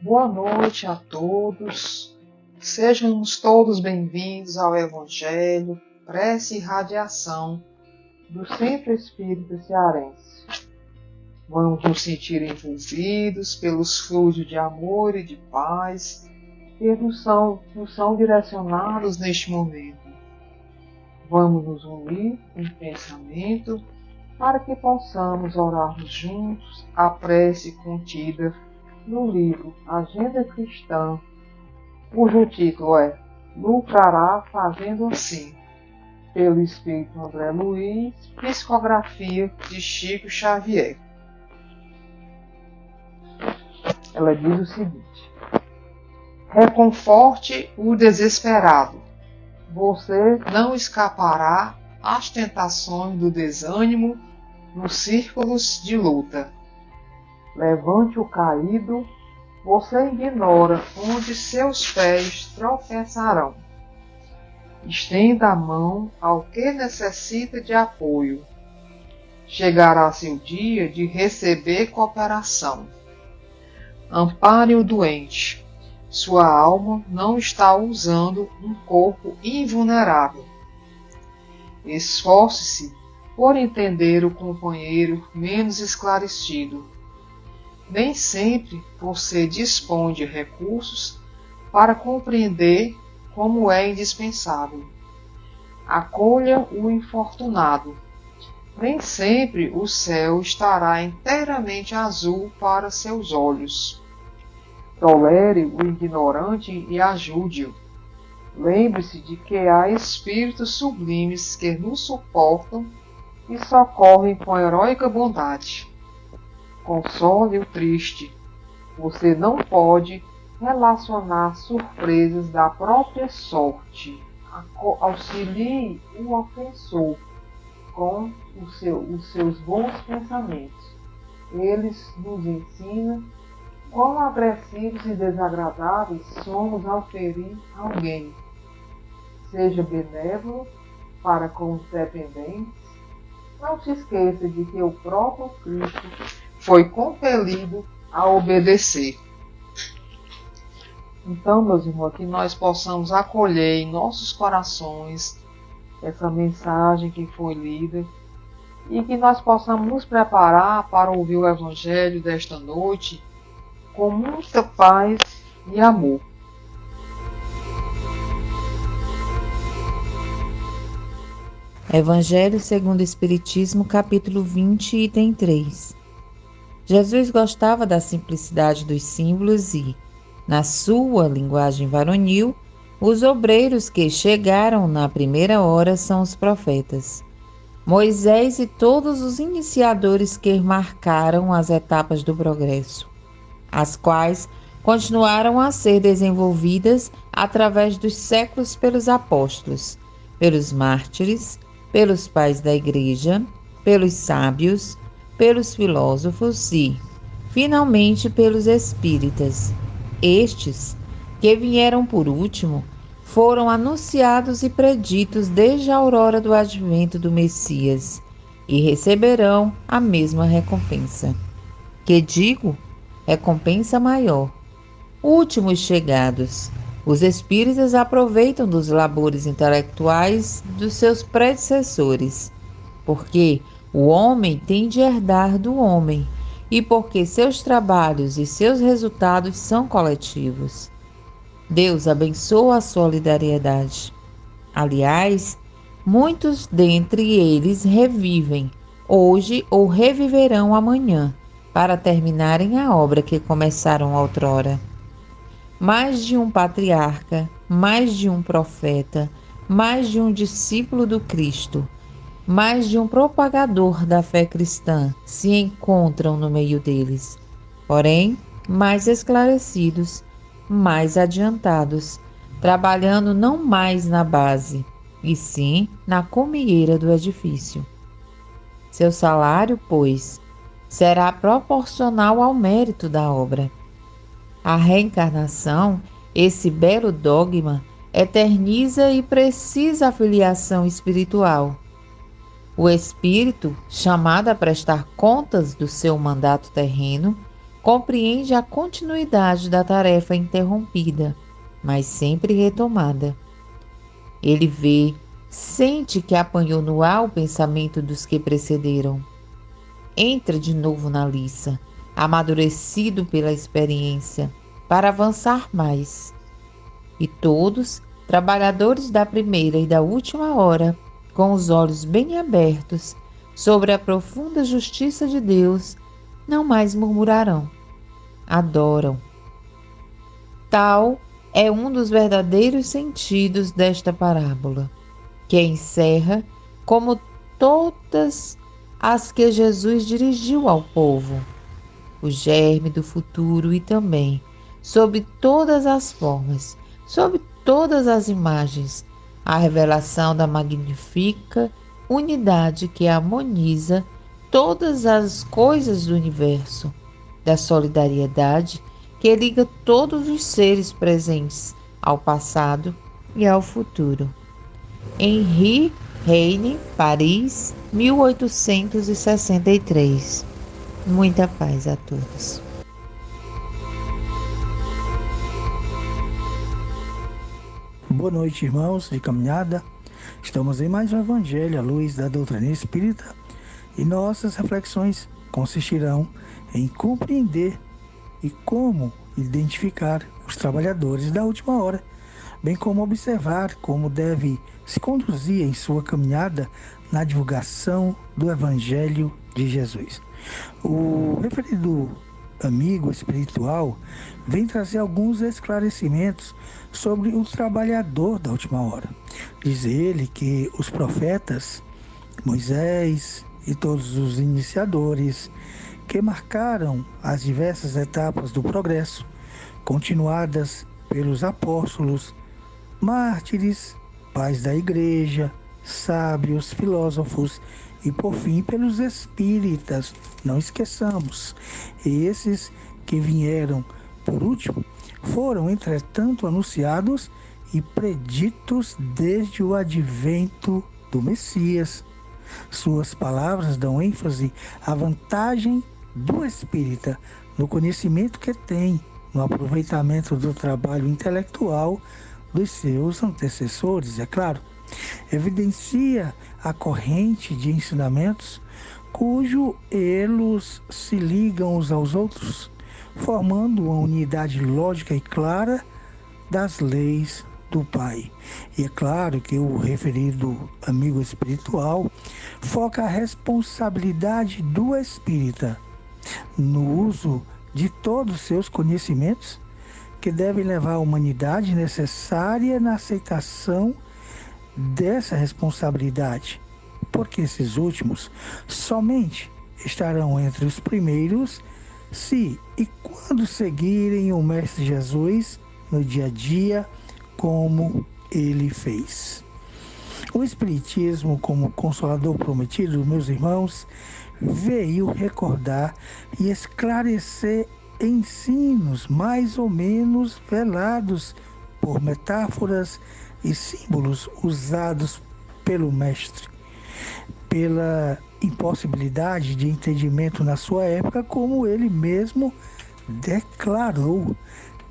Boa noite a todos. Sejam todos bem-vindos ao Evangelho, Prece e Radiação do Centro Espírita Cearense. Vamos nos sentir envolvidos pelos fluidos de amor e de paz que nos são direcionados neste momento. Vamos nos unir em pensamento para que possamos orarmos juntos a prece contida no livro Agenda Cristã, cujo título é Lucrará Fazendo Assim, pelo Espírito André Luiz, psicografia de Chico Xavier. Ela diz o seguinte: reconforte o desesperado. Você não escapará às tentações do desânimo nos círculos de luta. Levante o caído, você ignora onde seus pés tropeçarão. Estenda a mão ao que necessita de apoio. Chegará seu dia de receber cooperação. Ampare o doente. Sua alma não está usando um corpo invulnerável. Esforce-se por entender o companheiro menos esclarecido. Nem sempre você dispõe de recursos para compreender como é indispensável. Acolha o infortunado. Nem sempre o céu estará inteiramente azul para seus olhos. Tolere o ignorante e ajude-o. Lembre-se de que há espíritos sublimes que nos suportam e socorrem com heróica bondade. Console o triste. Você não pode relacionar surpresas da própria sorte. Auxilie o ofensor com os seus bons pensamentos. Eles nos ensinam quão agressivos e desagradáveis somos ao ferir alguém. Seja benévolo para com os dependentes. Não se esqueça de que o próprio Cristo foi compelido a obedecer. Então, meus irmãos, que nós possamos acolher em nossos corações essa mensagem que foi lida e que nós possamos nos preparar para ouvir o Evangelho desta noite com muita paz e amor. Evangelho segundo o Espiritismo, capítulo 20, item 3. Jesus gostava da simplicidade dos símbolos e, na sua linguagem varonil, os obreiros que chegaram na primeira hora são os profetas. Moisés e todos os iniciadores que marcaram as etapas do progresso, as quais continuaram a ser desenvolvidas através dos séculos pelos apóstolos, pelos mártires, pelos pais da Igreja, pelos sábios, pelos filósofos e, finalmente, pelos espíritas. Estes, que vieram por último, foram anunciados e preditos desde a aurora do advento do Messias e receberão a mesma recompensa. Que digo, recompensa maior. Últimos chegados, os espíritas aproveitam dos labores intelectuais dos seus predecessores, porque o homem tem de herdar do homem e porque seus trabalhos e seus resultados são coletivos. Deus abençoa a solidariedade. Aliás, muitos dentre eles revivem hoje ou reviverão amanhã para terminarem a obra que começaram outrora. Mais de um patriarca, mais de um profeta, mais de um discípulo do Cristo, mais de um propagador da fé cristã se encontram no meio deles, porém, mais esclarecidos, mais adiantados, trabalhando não mais na base, e sim na comieira do edifício. Seu salário, pois, será proporcional ao mérito da obra. A reencarnação, esse belo dogma, eterniza e precisa a filiação espiritual. O espírito, chamado a prestar contas do seu mandato terreno, compreende a continuidade da tarefa interrompida, mas sempre retomada. Ele vê, sente que apanhou no ar o pensamento dos que precederam. Entra de novo na liça, amadurecido pela experiência, para avançar mais. E todos, trabalhadores da primeira e da última hora, com os olhos bem abertos sobre a profunda justiça de Deus, não mais murmurarão, adoram. Tal é um dos verdadeiros sentidos desta parábola, que encerra como todas as que Jesus dirigiu ao povo, o germe do futuro e também, sob todas as formas, sob todas as imagens, a revelação da magnífica unidade que harmoniza todas as coisas do universo, da solidariedade que liga todos os seres presentes ao passado e ao futuro. Henri Heine, Paris, 1863. Muita paz a todos. Boa noite, irmãos de caminhada. Estamos em mais um Evangelho à luz da doutrina espírita e nossas reflexões consistirão em compreender e como identificar os trabalhadores da última hora, bem como observar como deve se conduzir em sua caminhada na divulgação do Evangelho de Jesus. O referido amigo espiritual vem trazer alguns esclarecimentos sobre o trabalhador da última hora. Diz ele que os profetas, Moisés e todos os iniciadores que marcaram as diversas etapas do progresso, continuadas pelos apóstolos, mártires, pais da igreja, sábios, filósofos e, por fim, pelos espíritas. Não esqueçamos, esses que vieram por último foram, entretanto, anunciados e preditos desde o advento do Messias. Suas palavras dão ênfase à vantagem do espírita no conhecimento que tem, no aproveitamento do trabalho intelectual dos seus antecessores, é claro. Evidencia a corrente de ensinamentos cujo elos se ligam uns aos outros, formando uma unidade lógica e clara das leis do Pai. E é claro que o referido amigo espiritual foca a responsabilidade do espírita no uso de todos os seus conhecimentos, que devem levar a humanidade necessária na aceitação dessa responsabilidade, porque esses últimos somente estarão entre os primeiros se e quando seguirem o Mestre Jesus no dia a dia, como ele fez. O Espiritismo, como consolador prometido, meus irmãos, veio recordar e esclarecer ensinos mais ou menos velados por metáforas e símbolos usados pelo Mestre, pela impossibilidade de entendimento na sua época, como ele mesmo declarou.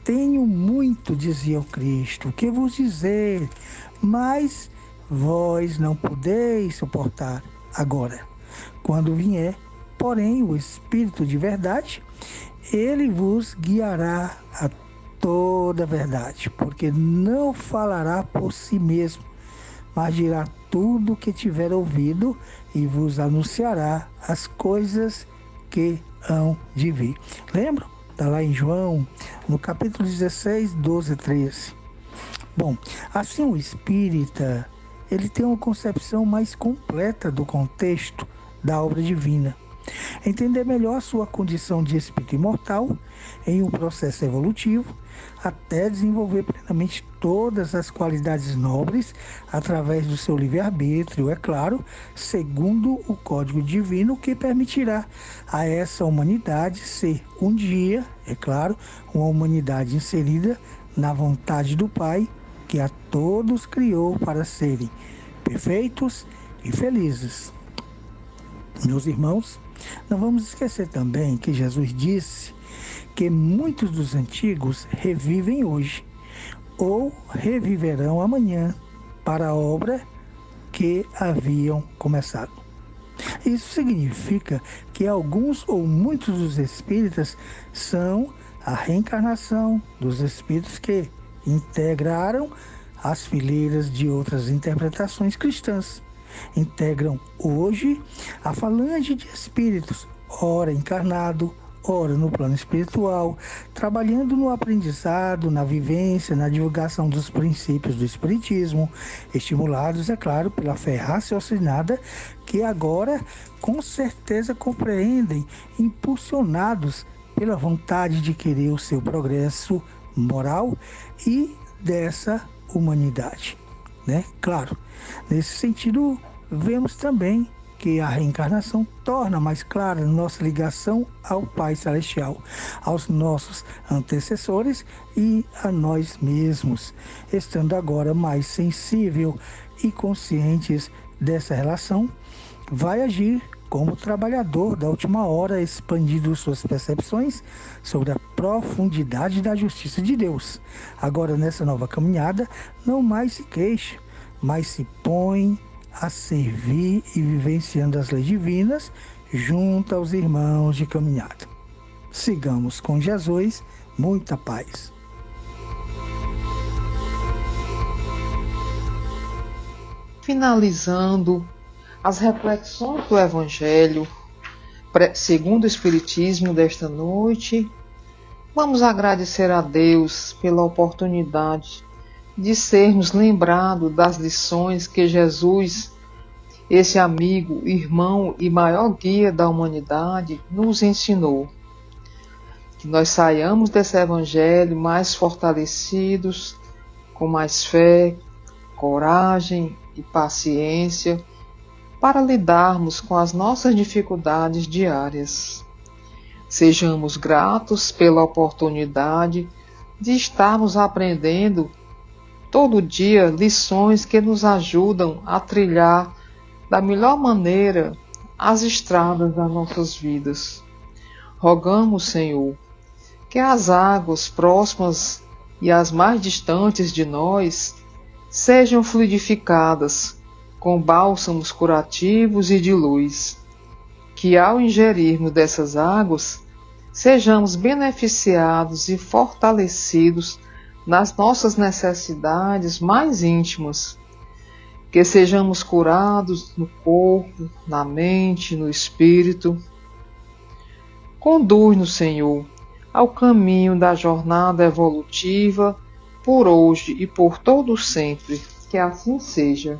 Tenho muito, dizia o Cristo, que vos dizer, mas vós não podeis suportar agora. Quando vier, porém, o Espírito de verdade, ele vos guiará a toda a verdade, porque não falará por si mesmo, mas dirá tudo o que tiver ouvido e vos anunciará as coisas que hão de vir. Lembram? Está lá em João, no capítulo 16, 12 e 13. Bom, assim o espírita, ele tem uma concepção mais completa do contexto da obra divina. Entender melhor a sua condição de espírito imortal em um processo evolutivo, até desenvolver plenamente todas as qualidades nobres através do seu livre-arbítrio, é claro, segundo o código divino que permitirá a essa humanidade ser um dia, é claro, uma humanidade inserida na vontade do Pai, que a todos criou para serem perfeitos e felizes. Meus irmãos, não vamos esquecer também que Jesus disse que muitos dos antigos revivem hoje, ou reviverão amanhã, para a obra que haviam começado. Isso significa que alguns ou muitos dos espíritas são a reencarnação dos espíritos que integraram as fileiras de outras interpretações cristãs. Integram hoje a falange de espíritos, ora encarnado, ora no plano espiritual, trabalhando no aprendizado, na vivência, na divulgação dos princípios do espiritismo, estimulados, é claro, pela fé raciocinada, que agora com certeza compreendem, impulsionados pela vontade de querer o seu progresso moral e dessa humanidade, né? Claro, nesse sentido, vemos também que a reencarnação torna mais clara nossa ligação ao Pai Celestial, aos nossos antecessores e a nós mesmos, estando agora mais sensível e conscientes dessa relação, vai agir como trabalhador da última hora, expandindo suas percepções sobre a profundidade da justiça de Deus. Agora, nessa nova caminhada, não mais se queixa, mas se põe a servir e vivenciando as leis divinas junto aos irmãos de caminhada. Sigamos com Jesus, muita paz. Finalizando as reflexões do Evangelho segundo o Espiritismo desta noite, vamos agradecer a Deus pela oportunidade de sermos lembrados das lições que Jesus, esse amigo, irmão e maior guia da humanidade, nos ensinou. Que nós saiamos desse Evangelho mais fortalecidos, com mais fé, coragem e paciência, para lidarmos com as nossas dificuldades diárias. Sejamos gratos pela oportunidade de estarmos aprendendo todo dia lições que nos ajudam a trilhar da melhor maneira as estradas das nossas vidas. Rogamos, Senhor, que as águas próximas e as mais distantes de nós sejam fluidificadas com bálsamos curativos e de luz, que ao ingerirmos dessas águas, sejamos beneficiados e fortalecidos nas nossas necessidades mais íntimas, que sejamos curados no corpo, na mente, no espírito. Conduz-nos, Senhor, ao caminho da jornada evolutiva, por hoje e por todo sempre, que assim seja.